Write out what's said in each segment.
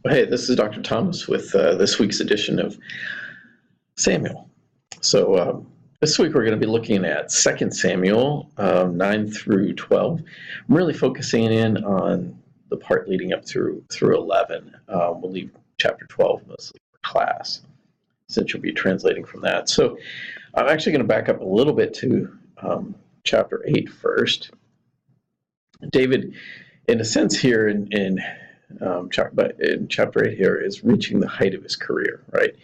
Hey, this is Dr. Thomas with this week's edition of Samuel. So this week we're going to be looking at 2 Samuel 9 through 12. I'm really focusing in on the part leading up through 11. We'll leave chapter 12 mostly for class, since you'll be translating from that. So I'm actually going to back up a little bit to chapter 8 first. David, in a sense here in chapter 8 here, is reaching the height of his career, right?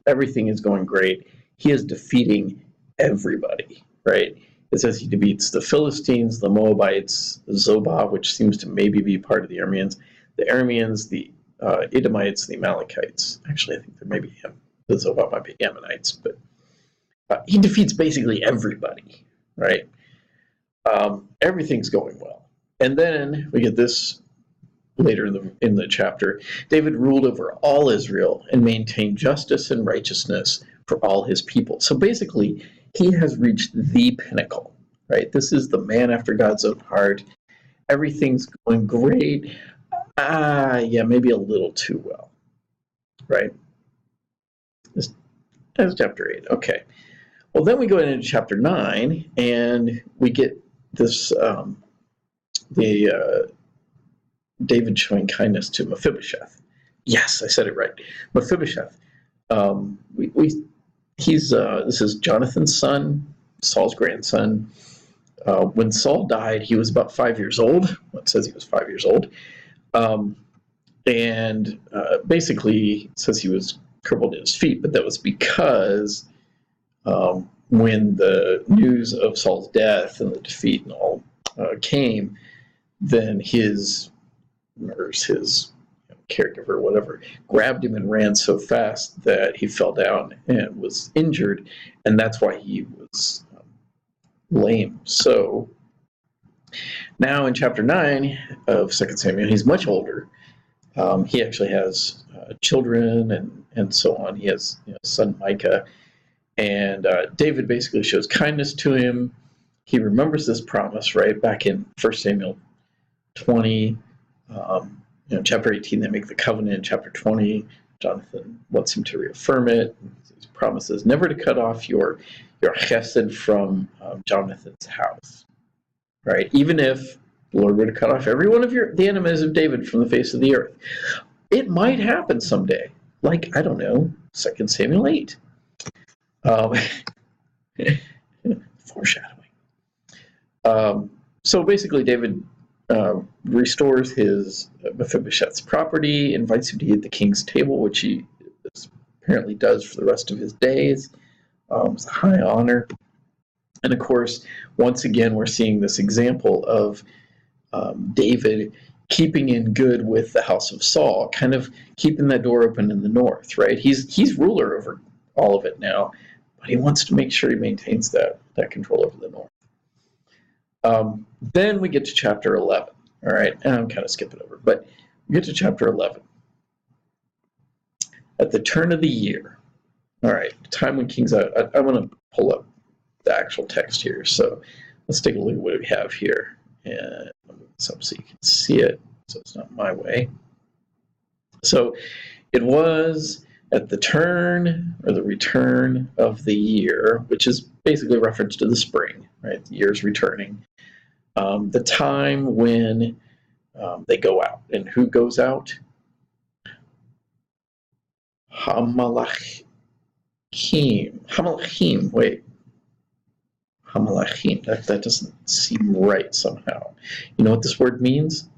Everything is going great. He is defeating everybody, right? It says he defeats the Philistines, the Moabites, the Zobah, which seems to maybe be part of the Arameans, the Edomites, the Amalekites. Actually, I think there may be the Zobah might be Ammonites, but he defeats basically everybody, right? Everything's going well. And then we get this later in the chapter. David ruled over all Israel and maintained justice and righteousness for all his people. So basically, he has reached the pinnacle, right? This is the man after God's own heart. Everything's going great. Maybe a little too well, right? That's chapter 8. Okay. Well, then we go into chapter 9, and we get this, David showing kindness to Mephibosheth. Yes, I said it right. Mephibosheth. This is Jonathan's son, Saul's grandson. When Saul died, he was about 5 years old. It says he was 5 years old. Basically, it says he was crippled in his feet, but that was because when the news of Saul's death and the defeat and all came, then his caregiver or whatever grabbed him and ran so fast that he fell down and was injured, and that's why he was lame. So now in chapter 9 of 2 Samuel, he's much older. He actually has children and so on. He has son Micah, and David basically shows kindness to him. He remembers this promise right back in 1 Samuel 20. Chapter 18, they make the covenant. Chapter 20, Jonathan wants him to reaffirm it. He promises never to cut off your chesed from Jonathan's house, right? Even if the Lord were to cut off every one of the enemies of David from the face of the earth. It might happen someday, like, I don't know, 2 Samuel 8. Foreshadowing. So basically, David restores his Mephibosheth's property, invites him to eat at the king's table, which he apparently does for the rest of his days. It's a high honor. And of course, once again, we're seeing this example of David keeping in good with the house of Saul, kind of keeping that door open in the north, right? He's ruler over all of it now, but he wants to make sure he maintains that control over the north. Then we get to chapter 11. All right, and I'm kind of skipping over, but we get to chapter 11. At the turn of the year, all right, time when kings. I want to pull up the actual text here, so let's take a look at what we have here, and I'll move this up so you can see it, so it's not my way. So it was at the turn or the return of the year, which is basically a reference to the spring, right? The year's returning. The time when they go out. And who goes out? Hamalachim. Wait. Hamalachim. That doesn't seem right somehow. You know what this word means?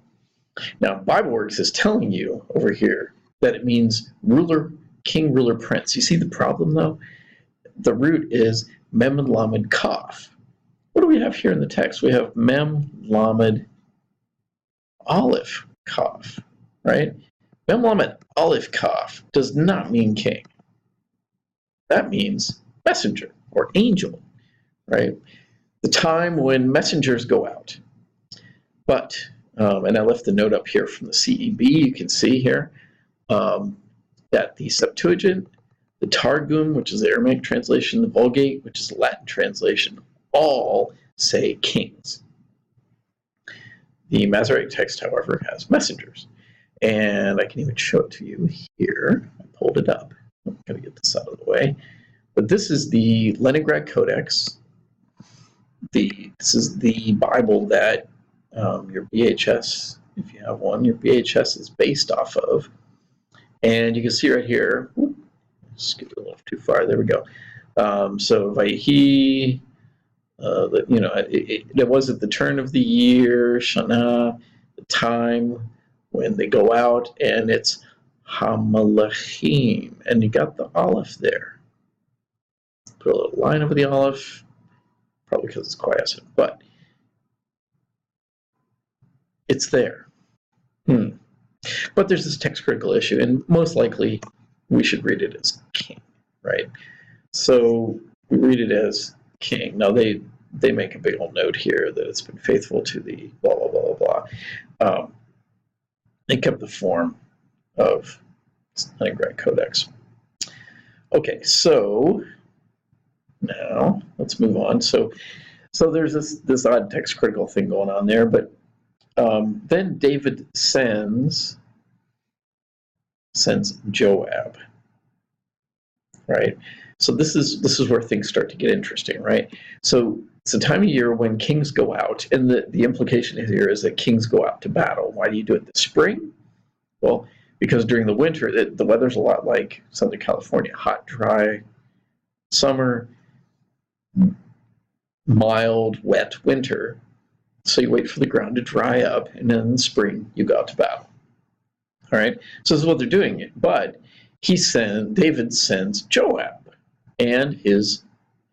Now, BibleWorks is telling you over here that it means ruler, king, ruler, prince. You see the problem, though? The root is mem lamed kaf. What do we have here in the text? We have mem lamed aleph kaf, right? Mem lamed aleph kaf does not mean king. That means messenger or angel, right? The time when messengers go out. But, and I left the note up here from the CEB, you can see here that the Septuagint, the Targum, which is the Aramaic translation, the Vulgate, which is the Latin translation, all say kings. The Masoretic text, however, has messengers. And I can even show it to you here. I pulled it up. I'm going to get this out of the way. But this is the Leningrad Codex. This is the Bible that your VHS, if you have one, your VHS is based off of. And you can see right here, just get a little too far, there we go. So Vayhi, it was at the turn of the year, Shana, the time when they go out, and it's Hamalachim, and you got the Aleph there. Put a little line over the Aleph, probably because it's quiescent, but it's there. But there's this text critical issue, and most likely we should read it as king, right? So we read it as king. Now they make a big old note here that it's been faithful to the blah, blah, blah, blah, blah. They kept the form of Leningrad Codex. Okay, so now let's move on. So there's this odd text critical thing going on there, but then David sends Joab, right? So this is where things start to get interesting, right? So it's a time of year when kings go out, and the implication here is that kings go out to battle. Why do you do it this spring? Well, because during the winter, the weather's a lot like Southern California, hot, dry summer, mild, wet winter. So you wait for the ground to dry up, and then in the spring, you go out to battle. All right? So this is what they're doing. But David sends Joab and his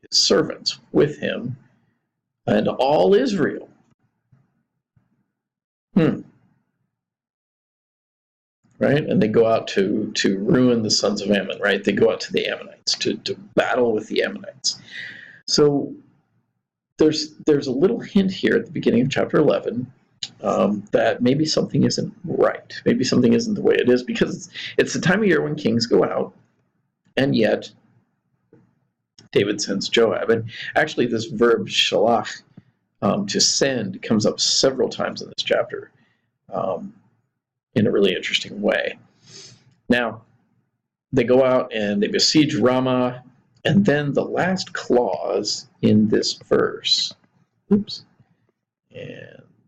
servants with him and all Israel. Right? And they go out to ruin the sons of Ammon, right? They go out to the Ammonites, to battle with the Ammonites. So there's a little hint here at the beginning of chapter 11 that maybe something isn't right. Maybe something isn't the way it is, because it's the time of year when kings go out, and yet David sends Joab. And actually this verb shalach, to send, comes up several times in this chapter in a really interesting way. Now, they go out and they besiege Ramah, and then the last clause in this verse, and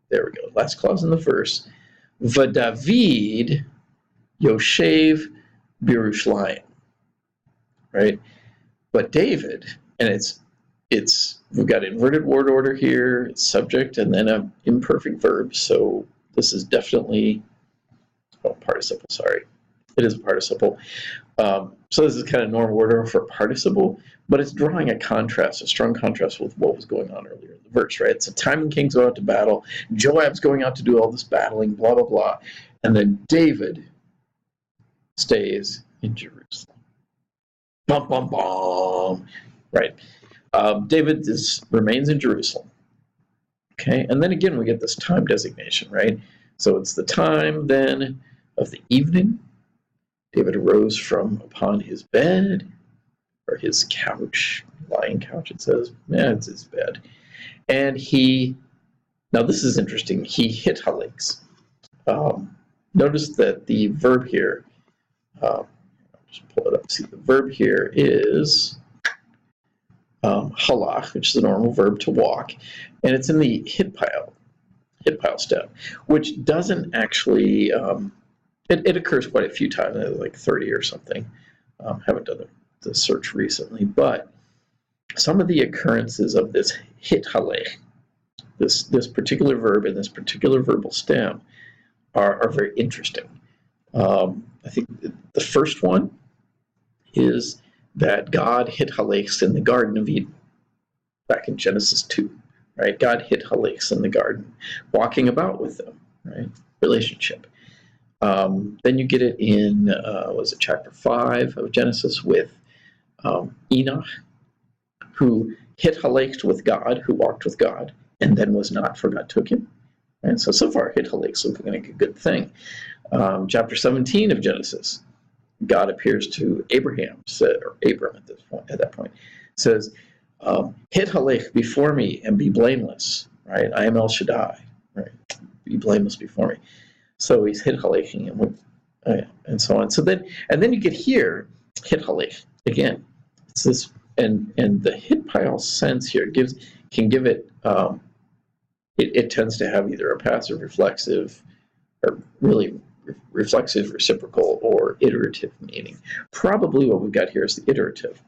there we go, last clause in the verse, V'David Yoshev Birushalayim, right? But David, and we've got inverted word order here, it's subject, and then an imperfect verb, so this is definitely, participle, sorry. It is a participle. So this is kind of normal order for a participle, but it's drawing a contrast, a strong contrast with what was going on earlier in the verse, right? It's a time when kings go out to battle, Joab's going out to do all this battling, blah, blah, blah, and then David stays in Jerusalem. Bum, bum, bum, right? David remains in Jerusalem, okay? And then again, we get this time designation, right? So it's the time then of the evening. David arose from upon his bed, or his couch, lying couch, it says. Yeah, it's his bed. And now this is interesting, he hit halakes. Notice that the verb here, just pull it up, see the verb here is halach, which is a normal verb to walk, and it's in the hit pile stem, which doesn't actually, it occurs quite a few times, like 30 or something. Haven't done the search recently, but some of the occurrences of this hit halech, this particular verb and this particular verbal stem are very interesting. I think the first one is that God hit halachs in the Garden of Eden, back in Genesis 2, right? God hit halachs in the garden, walking about with them, right? Relationship. Then you get it in, chapter 5 of Genesis with Enoch, who hit halachs with God, who walked with God, and then was not, for God took him. Right? So far, hit halachs looking like a good thing. Chapter 17 of Genesis, God appears to Abraham, or Abram at that point, says, hit halach before me and be blameless, right? I am El Shaddai, right? Be blameless before me. So he's hithaleching him with, and so on. So then you get here, hithalech again. It's this, and the hit pile sense here can give it. It tends to have either a passive reflexive, or really reflexive, reciprocal, or iterative meaning. Probably what we've got here is the iterative,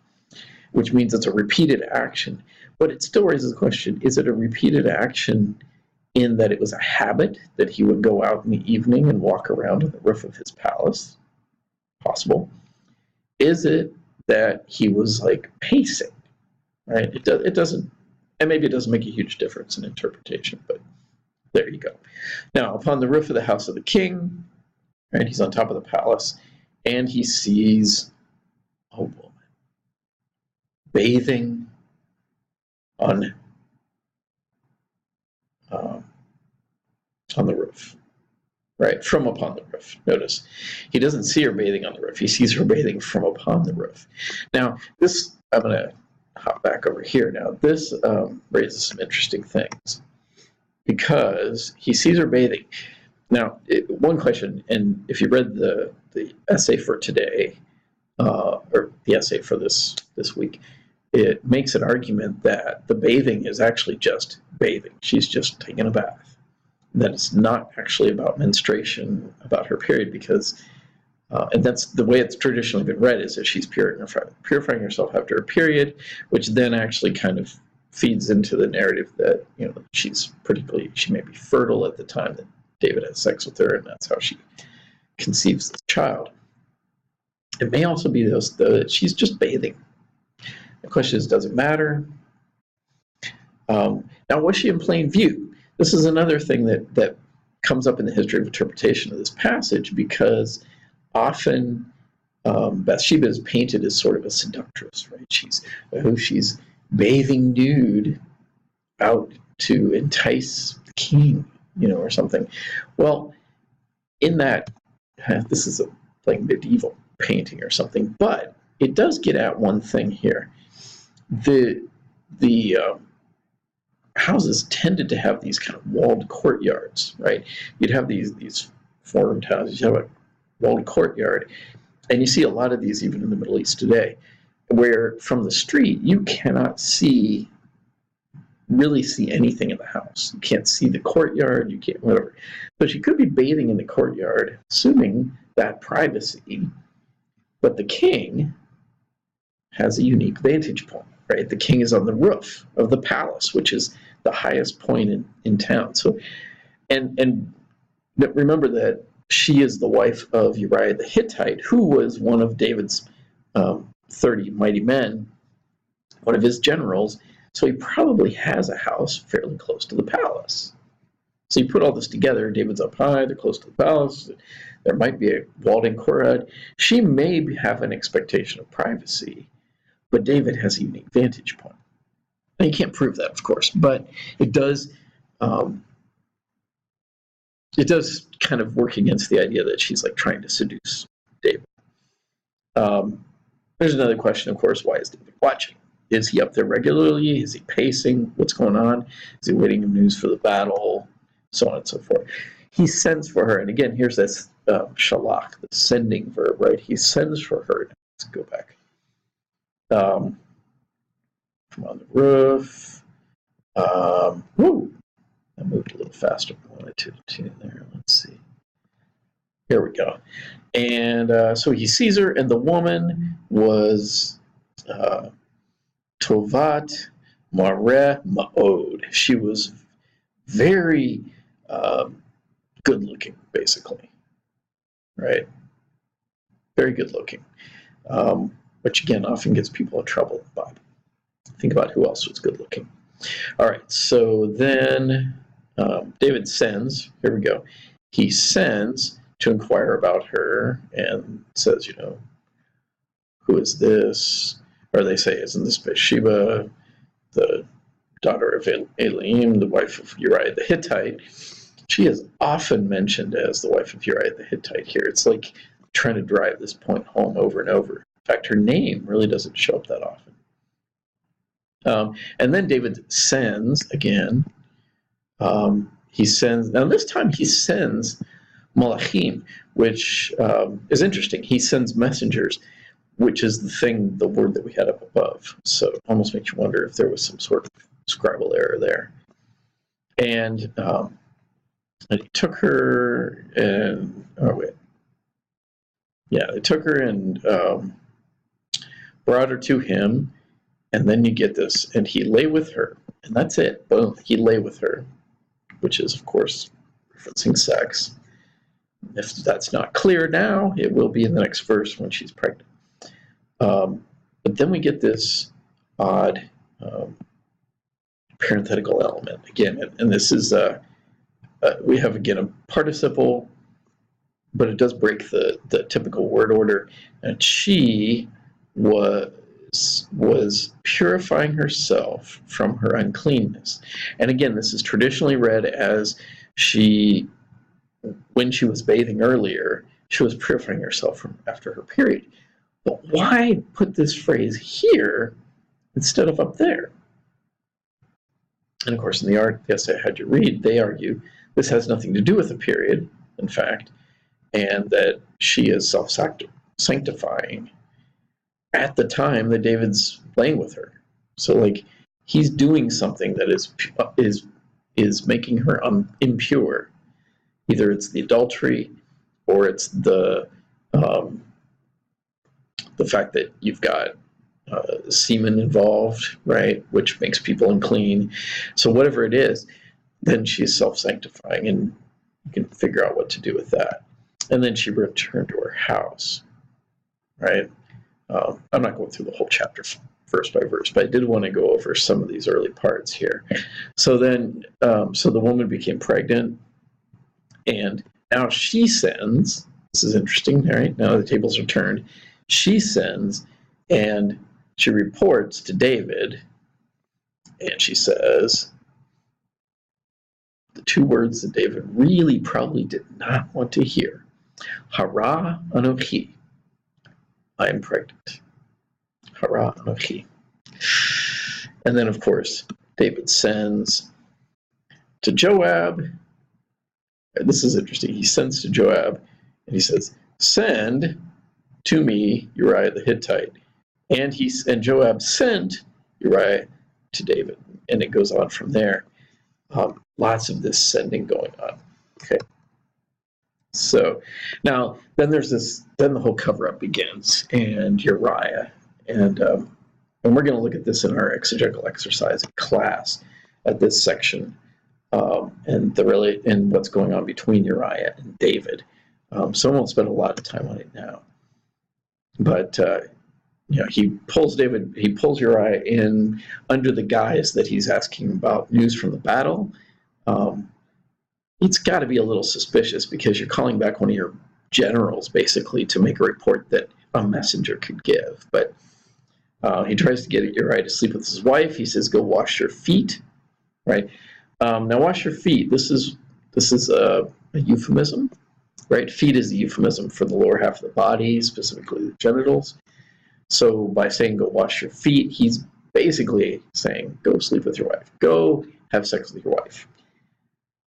which means it's a repeated action. But it still raises the question, is it a repeated action in that it was a habit that he would go out in the evening and walk around on the roof of his palace? Possible. Is it that he was like pacing, right? It doesn't, and maybe it doesn't make a huge difference in interpretation, but there you go. Now, upon the roof of the house of the king, right, he's on top of the palace, and he sees a woman bathing on the roof, right, from upon the roof. Notice, he doesn't see her bathing on the roof. He sees her bathing from upon the roof. Now, this, I'm going to hop back over here now. This raises some interesting things because he sees her bathing. Now, one question, and if you read the essay for today, or the essay for this week, it makes an argument that the bathing is actually just bathing. She's just taking a bath. That it's not actually about menstruation, about her period, because, and that's the way it's traditionally been read, is that she's purifying herself after a period, which then actually kind of feeds into the narrative that, you know, she may be fertile at the time that David has sex with her, and that's how she conceives the child. It may also be that she's just bathing. The question is, does it matter? Now, was she in plain view? This is another thing that comes up in the history of interpretation of this passage, because often Bathsheba is painted as sort of a seductress, right? She's bathing nude out to entice the king, you know, or something. Well, in that, this is like medieval painting or something, but it does get at one thing here. The houses tended to have these kind of walled courtyards, right? You'd have these foreign houses, you have a walled courtyard, and you see a lot of these even in the Middle East today, where from the street you cannot really see anything in the house. You can't see the courtyard, you can't, whatever. But she could be bathing in the courtyard, assuming that privacy, but the king has a unique vantage point, right? The king is on the roof of the palace, which is the highest point in town. So, and remember that she is the wife of Uriah the Hittite, who was one of David's 30 mighty men, one of his generals. So he probably has a house fairly close to the palace. So you put all this together, David's up high, they're close to the palace, there might be a walled-in courtyard. She may have an expectation of privacy, but David has a unique vantage point. Now, you can't prove that, of course, but it does kind of work against the idea that she's like trying to seduce David. There's another question, of course, why is David watching? Is he up there regularly? Is he pacing? What's going on? Is he waiting for news for the battle? So on and so forth. He sends for her, and again, here's this shalach, the sending verb, right? He sends for her. Let's go back. From on the roof. Woo! I moved a little faster than I wanted to there. Let's see. Here we go. And so he sees her, and the woman was Tovat Mareh Ma'od. She was very good looking, basically. Right? Very good looking. Which again often gets people in trouble. But think about who else was good looking. All right, so then David sends, here we go. He sends to inquire about her and says, you know, who is this? Or they say, isn't this Bathsheba, the daughter of Eliam, the wife of Uriah the Hittite? She is often mentioned as the wife of Uriah the Hittite here. It's like trying to drive this point home over and over. In fact, her name really doesn't show up that often. And then David sends again. He sends, now this time he sends malachim, which is interesting. He sends messengers, which is the word that we had up above. So it almost makes you wonder if there was some sort of scribal error there. And he took her and, they took her and brought her to him. And then you get this, and he lay with her. And that's it. Boom. He lay with her, which is, of course, referencing sex. If that's not clear now, it will be in the next verse when she's pregnant. But then we get this odd parenthetical element again, and this is we have again a participle, but it does break the typical word order. And she was purifying herself from her uncleanness. And again, this is traditionally read as when she was bathing earlier, she was purifying herself from after her period. But why put this phrase here instead of up there? And of course, in the essay I had you read, they argue this has nothing to do with the period, in fact, and that she is self-sanctifying at the time that David's laying with her. So, like, he's doing something that is making her impure. Either it's the adultery, or it's the fact that you've got semen involved, right, which makes people unclean. So whatever it is, then she's self-sanctifying, and you can figure out what to do with that. And then she returned to her house, right? I'm not going through the whole chapter verse by verse, but I did want to go over some of these early parts here. So then, so the woman became pregnant, and now she sends, this is interesting, right? Now the tables are turned. She sends, and she reports to David, and she says the two words that David really probably did not want to hear. Hara anochi. I am pregnant. Hara anochi. And then, of course, David sends to Joab. This is interesting. He sends to Joab, and he says, send to me Uriah the Hittite. And Joab sent Uriah to David. And it goes on from there. Lots of this sending going on. Okay. So now, then the whole cover-up begins, and Uriah, and we're going to look at this in our exegetical exercise in class at this section, and what's going on between Uriah and David. So I won't spend a lot of time on it now. But he pulls Uriah in under the guise that he's asking about news from the battle. It's got to be a little suspicious because you're calling back one of your generals basically to make a report that a messenger could give. But he tries to get Uriah to sleep with his wife. He says, "Go wash your feet." Right now, wash your feet. This is a euphemism, right? Feet is the euphemism for the lower half of the body, specifically the genitals. So by saying "go wash your feet," he's basically saying, "Go sleep with your wife. Go have sex with your wife."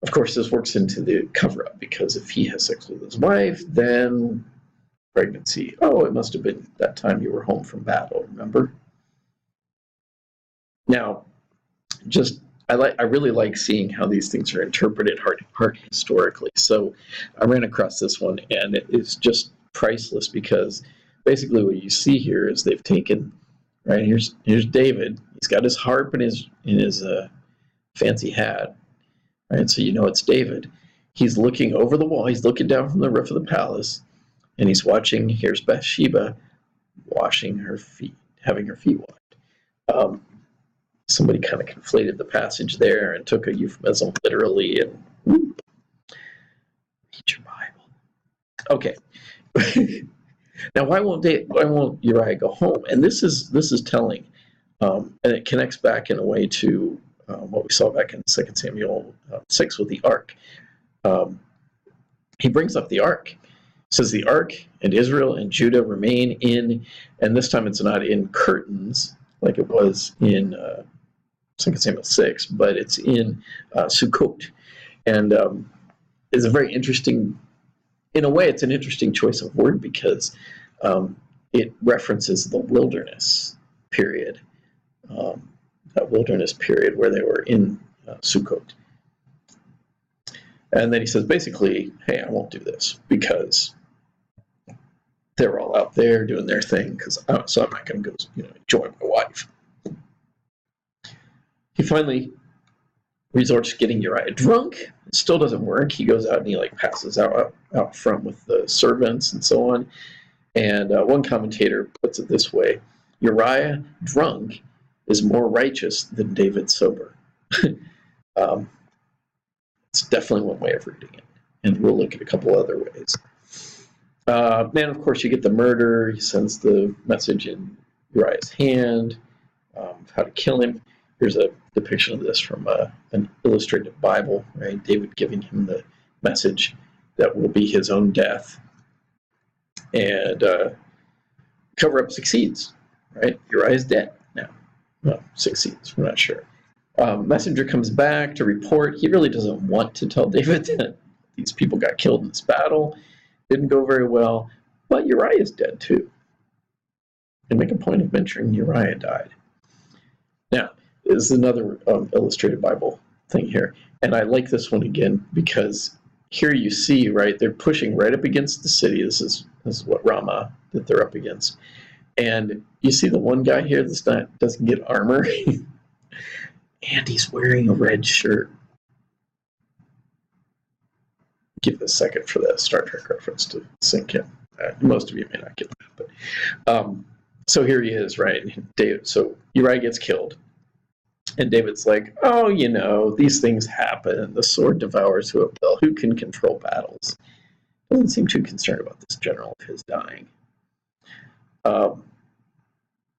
Of course, this works into the cover-up, because if he has sex with his wife, then pregnancy. Oh, it must have been that time you were home from battle, remember? Now, I really like seeing how these things are interpreted hard historically. So I ran across this one, and it is just priceless, because basically what you see here is they've taken, right, here's David. He's got his harp in his fancy hat. Right, so you know it's David. He's looking over the wall. He's looking down from the roof of the palace, and he's watching. Here's Bathsheba washing her feet, having her feet washed. Somebody kind of conflated the passage there and took a euphemism literally. And read your Bible. Okay. Now, why won't Uriah go home? And this is telling, and it connects back in a way to what we saw back in 2 Samuel 6 with the ark. He brings up the ark. He says the ark and Israel and Judah remain in, and this time it's not in curtains like it was in 2 Samuel 6, but it's in Sukkot. And it's a very interesting in a way, it's an interesting choice of word because it references the wilderness period, that wilderness period where they were in Sukkot. And then he says, basically, hey, I won't do this because they're all out there doing their thing, so I'm not going to go join my wife. He finally resorts to getting Uriah drunk. It still doesn't work. He goes out and he passes out front with the servants and so on. And one commentator puts it this way: Uriah drunk is more righteous than David sober. It's definitely one way of reading it, and we'll look at a couple other ways. Then, of course, you get the murder. He sends the message in Uriah's hand, how to kill him. Here's a depiction of this from an illustrated Bible, right? David giving him the message that will be his own death. And cover-up succeeds, right? Uriah's dead now. Well, succeeds, we're not sure. Messenger comes back to report. He really doesn't want to tell David that these people got killed in this battle. Didn't go very well, but Uriah is dead too. And make a point of mentioning Uriah died. Now, this is another illustrated Bible thing here. And I like this one again because here you see, right, they're pushing right up against the city. This is what Ramah that they're up against. And you see the one guy here that doesn't get armor. And he's wearing a red shirt. Give it a second for that Star Trek reference to sink in. Most of you may not get that, but so here he is, right? So Uriah gets killed, and David's like, "Oh, these things happen. The sword devours who it will. Who can control battles?" Doesn't seem too concerned about this general of his dying.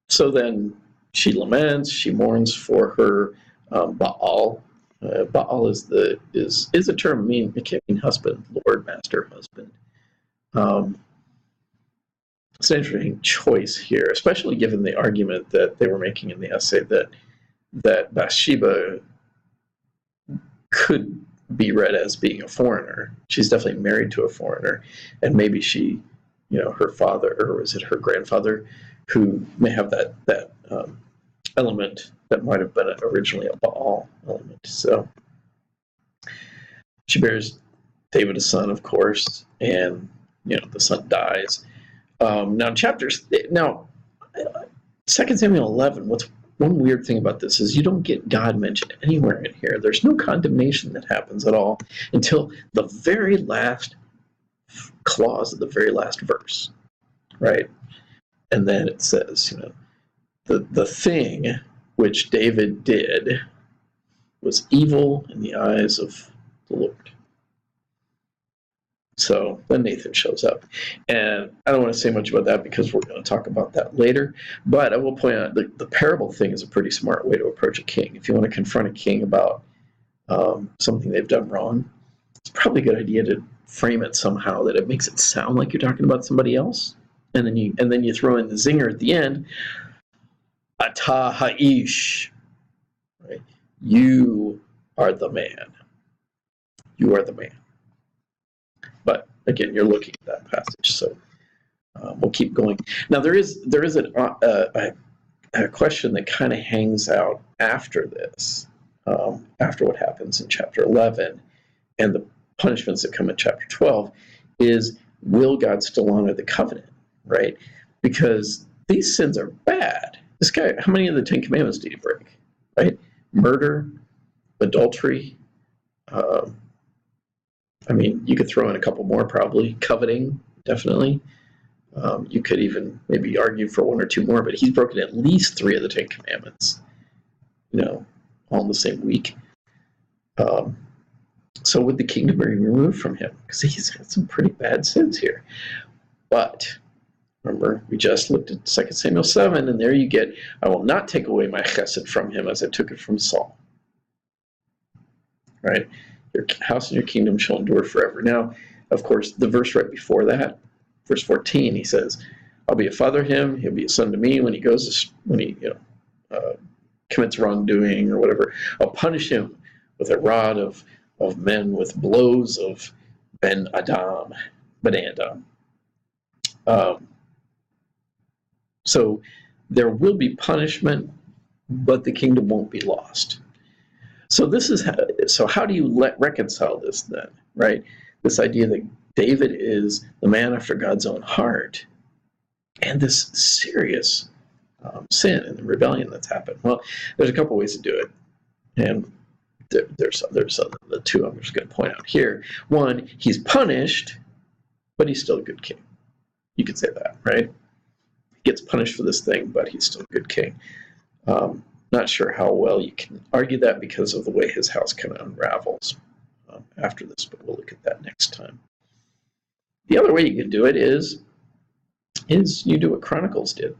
So then she laments. She mourns for her Baal. Baal is a term meaning husband, lord, master, husband. It's an interesting choice here, especially given the argument that they were making in the essay that Bathsheba could be read as being a foreigner. She's definitely married to a foreigner, and maybe she, her father, or was it her grandfather, who may have that element that might have been originally a Baal element. So she bears David a son, of course, and the son dies. Now 2 Samuel 11, what's one weird thing about this is you don't get God mentioned anywhere in here. There's no condemnation that happens at all until the very last clause of the very last verse, right? And then it says, the thing which David did was evil in the eyes of the Lord. So then Nathan shows up. And I don't want to say much about that because we're going to talk about that later. But I will point out the parable thing is a pretty smart way to approach a king. If you want to confront a king about something they've done wrong, it's probably a good idea to frame it somehow that it makes it sound like you're talking about somebody else. And then you throw in the zinger at the end. Ata ha'ish. Right? You are the man. You are the man. But again, you're looking at that passage, so we'll keep going. Now there is a question that kind of hangs out after this, after what happens in chapter 11, and the punishments that come in chapter 12, is will God still honor the covenant, right? Because these sins are bad. This guy, how many of the 10 Commandments did he break, right? Murder, adultery. You could throw in a couple more probably. Coveting, definitely. You could even maybe argue for one or two more, but he's broken at least 3 of the 10 Commandments, all in the same week. So would the kingdom be removed from him? Because he's got some pretty bad sins here. But remember, we just looked at 2 Samuel 7, and there you get, I will not take away my chesed from him as I took it from Saul. Right? Your house and your kingdom shall endure forever. Now, of course, the verse right before that, verse 14, he says, I'll be a father to him, he'll be a son to me when he commits wrongdoing or whatever. I'll punish him with a rod of men, with blows of Ben Adam, But so there will be punishment, but the kingdom won't be lost. So how do you reconcile this then, right? This idea that David is the man after God's own heart, and this serious sin and the rebellion that's happened. Well, there's a couple ways to do it, and there's the two I'm just going to point out here. One, he's punished, but he's still a good king. You could say that, right? He gets punished for this thing, but he's still a good king. Not sure how well you can argue that because of the way his house kind of unravels after this, but we'll look at that next time. The other way you could do it is you do what Chronicles did.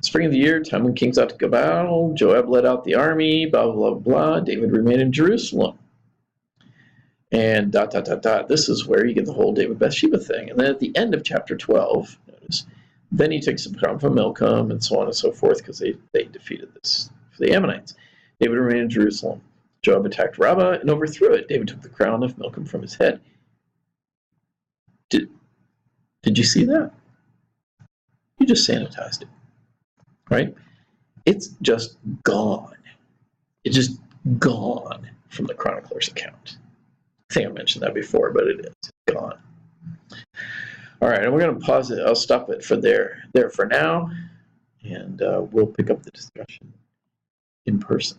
Spring of the year, time when kings ought to go battle, Joab led out the army, blah, blah, blah, blah. David remained in Jerusalem. And ... This is where you get the whole David Bathsheba thing. And then at the end of chapter 12, notice, then he takes the crown from Milcom and so on and so forth because they defeated this for the Ammonites. David remained in Jerusalem. Joab attacked Rabbah and overthrew it. David took the crown of Milcom from his head. Did you see that? You just sanitized it, right? It's just gone. It's just gone from the chronicler's account. I think I mentioned that before, but it is. It's gone. All right, and we're going to pause it. I'll stop it there for now, and we'll pick up the discussion in person.